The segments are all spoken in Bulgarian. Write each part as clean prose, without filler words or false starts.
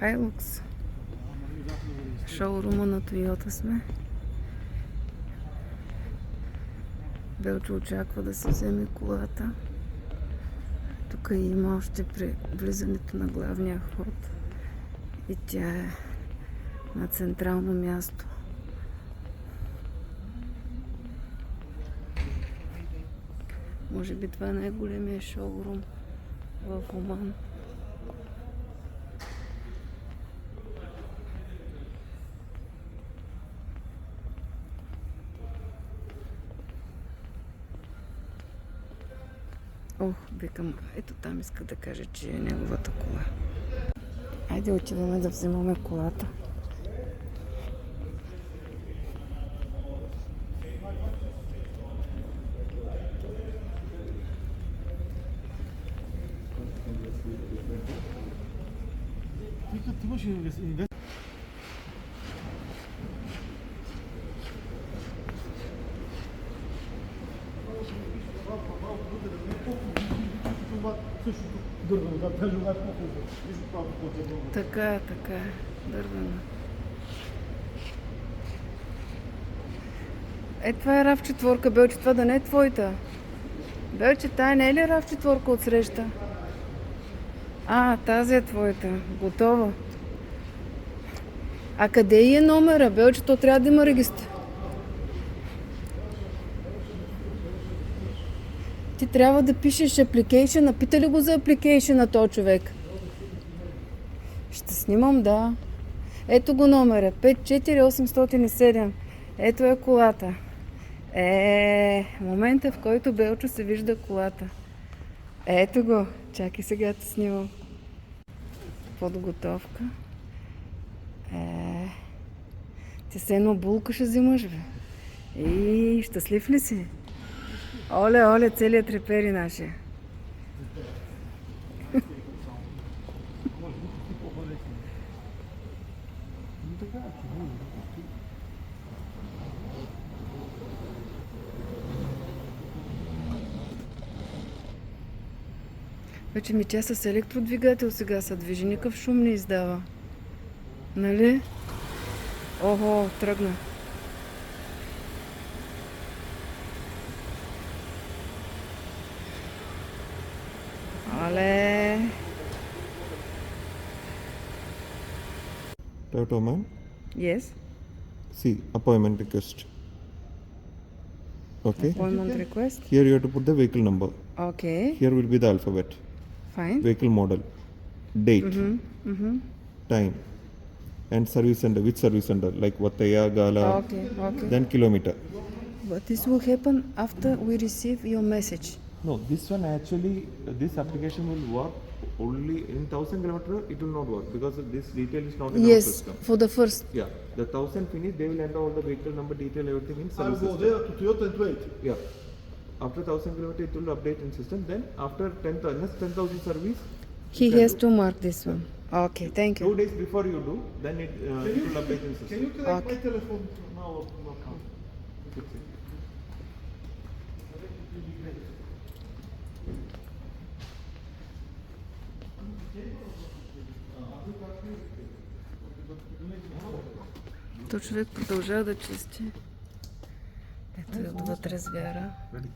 Hilux. Шоурума на Тойота сме. Белчо очаква да се вземе колата. Тук има още при влизането на главния вход. И тя е на централно място. Може би това е най-големия шоурум в Оман. Ох, викам, ето там иска да каже, че е неговата кола. Айде отиваме да вземаме колата. Ти имаш инвестиция. Така, дървена. Е, това е RAV4, Белче, това да не е твоята. Белче, тая не е ли RAV4 от среща? А, тази е твоята. Готова. А къде е номера, Белче? То трябва да има регистър. Ти трябва да пишеш application. Пита ли го за application на този човек? Ще снимам, да. Ето го номера. 54807. Ето е колата. Момента, в който Белчо се вижда колата. Ето го. Чакай сега те снимам. Подготовка. Ти се едно булка ще взимаш, бе. И щастлив ли си? Оле, целият трепери нашия. Вече ми тя с електродвигател сега се движи, никакъв шум не издава. Нали? Охо, тръгна. Але... Toyota man. Yes. See, appointment request. Okay. Appointment request. Here you have to put the vehicle number. Okay. Here will be the alphabet. Fine. Vehicle model, date, time, and service center. Which service center? Like Vataya, Gala. Okay. Then kilometer. But this will happen after we receive your message. No, this one actually, this application will work only in 1000 kilometer. It will not work because this detail is not in our Yes, system. for the first. Yeah, the 1000 finish, they will enter all the vehicle number, detail, everything in I'll service go system. there to Toyota and wait. Yeah. After 1000 kilometer, it will update in system. Then after 10,000, next 10,000 service. He you can has do. to mark this one. Okay, thank 2 you. days before you do, then it will update in system. Can you connect Okay. my telephone now or not now? Fix it. То човек продължава да чисти. Ето е отвътре звяра. Ready?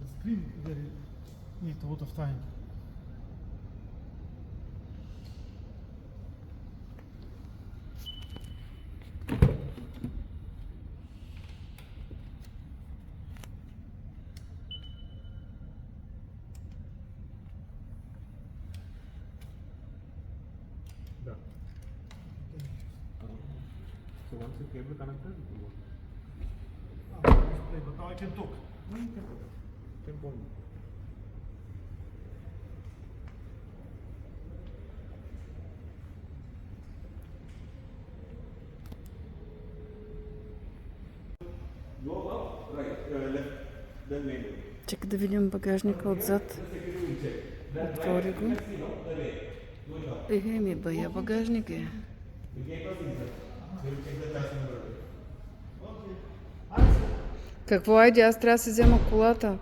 The screen very need a lot of time. So once the cable connected, it will work. Display, but now I can talk. No, you can put it. You can go in. Go up, right, left, then main door. Чека да видим багажника отзад. Отвори го. Ми бая багажник е. Какво айде, аз трябва да си взема колата.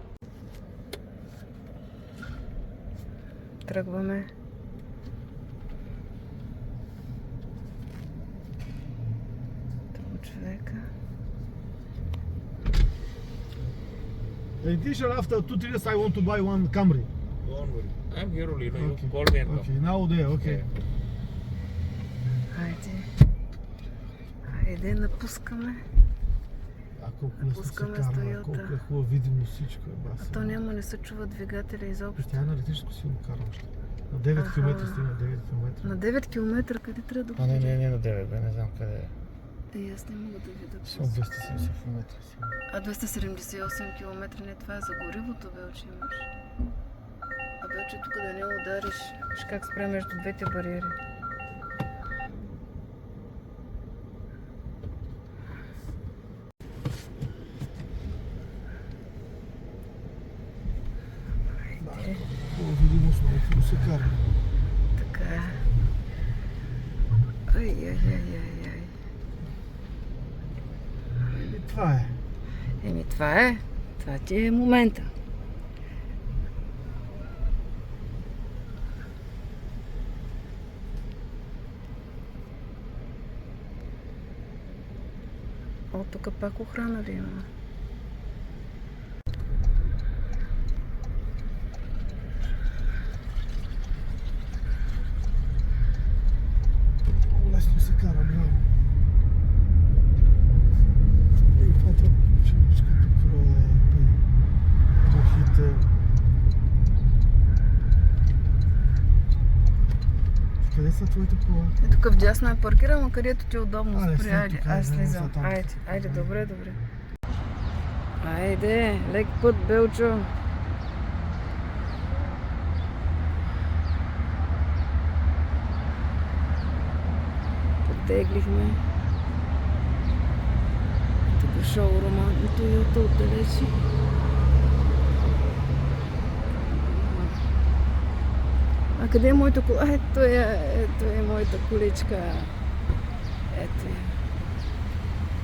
Тръгваме. Това човека. Addition after 2 years I want to buy one Camry. Don't worry. I'm here only, you Okay. call me and come. Okay, now there, okay. Хайде. Хайде, напускаме. А колко лесно се Пускаме карва, стоилта. колко е хубаво видимо всичко е А баса. то няма, не се чува двигателя изобщо. Тя е на електрическо силно карва още. На 9 Аха. км стигна, 9 км. На 9 км къде трябва да А не, отиде? не, не на 9, бе, не знам къде е. Аз не мога да видя. Сигурно 270 км. А 278 км не, това е за горивото, Белче, имаш. А Белче, тук да не удариш, виж как спря между двете бариери. Айде, Хубаво видимост, много хубаво се карва. така е. Ай. И това е. Това е. Това ти е момента. О, тук пак охрана ли има? Много лесно се кара, браво. И това чевичка тук е духите. Къде са твоите кола? Тук вдясно е паркирано, където ти е удобно. Айде, Спри, айде, тук, аз айде, слизам. там. Айде, добре. Айде, лек път, Белчо. Потеглихме. Тук шоурума на Тойота отдалече. А къде е моята кола? Ето е моята количка. Ето я.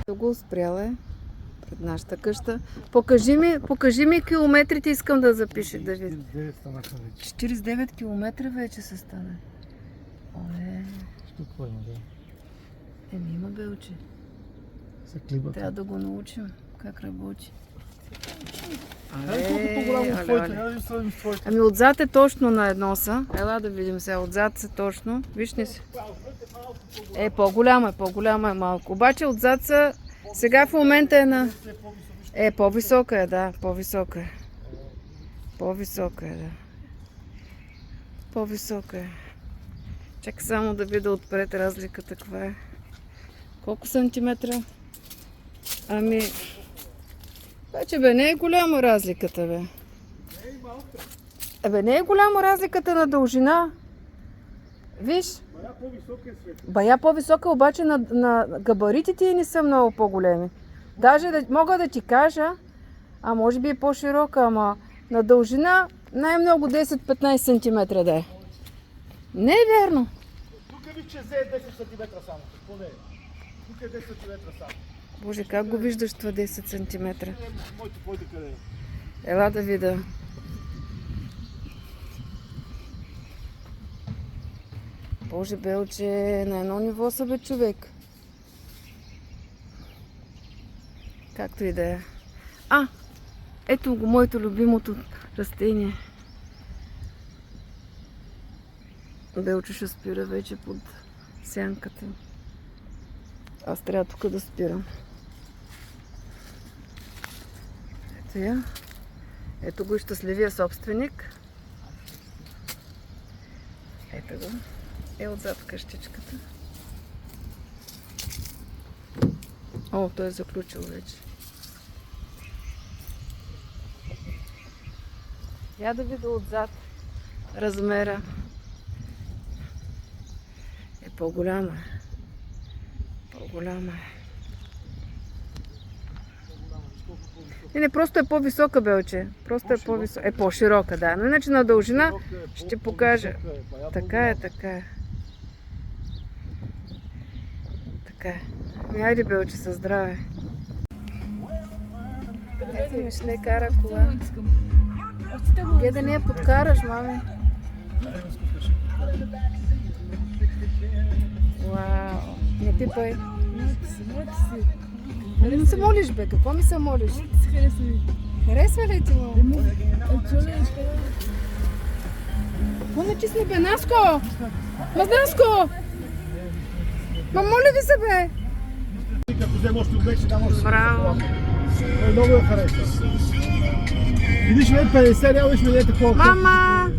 Ето го спряла е пред нашата къща. Покажи ми километрите, искам да запиша, да видя. 49 станаха вече. 49 км вече се стане. Оле, Какво има, да? има Белче. За климата. Трябва да го научим как работи. Ай, колко по-голямо от твоите, оле. я да ви сравним с твоите. Ами отзад е точно на едно са. Ела да видим сега. Отзад са точно. Виж не си. По-голяма е малко. Обаче отзад са... Сега в момента е на... По-висока е, да. По-висока е. По-висока е. Чакай само да видя отпред разликата каква е. Колко сантиметра? Ами... Вече не е голяма разликата, бе. Не е голяма разликата на дължина. Виж. Бая по-висока е света. Бая по-висока, обаче на габаритите не са много по-големи. Даже мога да ти кажа, а може би е по-широка, ама на дължина най-много 10-15 см да е. Не е вярно. Тук ви че взе 10 см само. Поне. Тук е 10 см само. Боже, как го виждаш това 10 см? Моите пойде къде е? Ела да видя. Боже, Белче, на едно ниво са бе човек. Както и да е. Ето го, моето любимото растение. Белче ще спира вече под сянката. Аз трябва тук да спирам. Ето я. Ето го и щастливия собственик. Ето го. Отзад къщичката. О, той е заключил вече. Я да видя отзад размера. Е по-голяма. По-голяма е. Не, просто е по-висока, Белче. Просто е по-висока. Е по-широка, да. Но иначе на дължина ще покажа. Така е, така е. Така е. Айде, Белче, със здраве. Ето ми шле кара кола. Вие да не я подкараш, мами. Вау. Не пипай. Не се молиш, бе. Какво ми се молиш? Харесва ли ти му? Какво натисни, бе? Наско! Наско! Ма моля ви се, бе! Ако взема още обект, ще дам още. Браво! Много я харесва. Видиш ме 50 реала, ще ми даде такова. Мама!